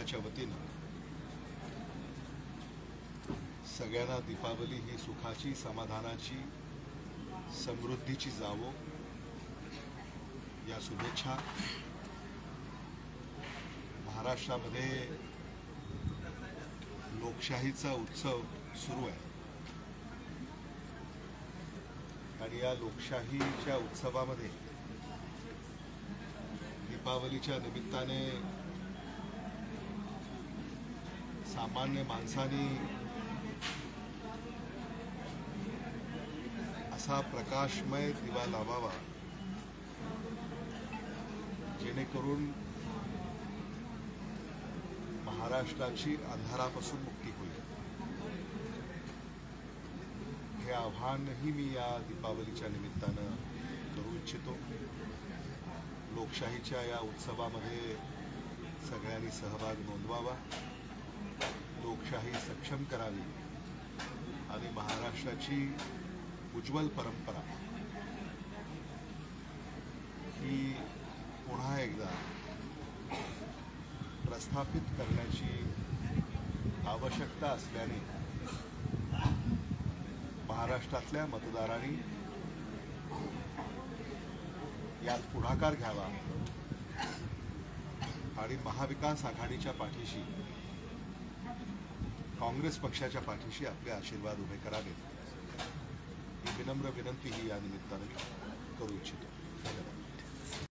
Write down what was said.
इंडियाच्या वतीनं सगळ्यांना दीपावली ही सुखाची, समाधानाची, समृद्धीची जावो या शुभेच्छा. महाराष्ट्रामध्ये लोकशाहीचा उत्सव सुरू आहे आणि या लोकशाहीच्या उत्सवामध्ये दीपावलीच्या निमित्ताने सामान्य माणसांनी असा प्रकाशमय दिवा लावावा जेणेकरून महाराष्ट्राची अंधारापासून मुक्ती होईल. हे आव्हानही मी या दीपावलीच्या निमित्तानं करू इच्छितो. लोकशाहीच्या या उत्सवामध्ये सगळ्यांनी सहभाग नोंदवावा, लोकशाही सक्षम करावी आणि महाराष्ट्राची उज्ज्वल परंपरा ही पुन्हा एकदा प्रस्थापित करण्याची आवश्यकता असल्याने महाराष्ट्रातल्या मतदारांनी यात पुढाकार घ्यावा आणि महाविकास आघाडीच्या पाठीशी, काँग्रेस पक्षाच्या पाठीशी आपले आशीर्वाद उभे करावेत ही विनम्र विनंती ही या निमित्ताने करू इच्छितो. धन्यवाद.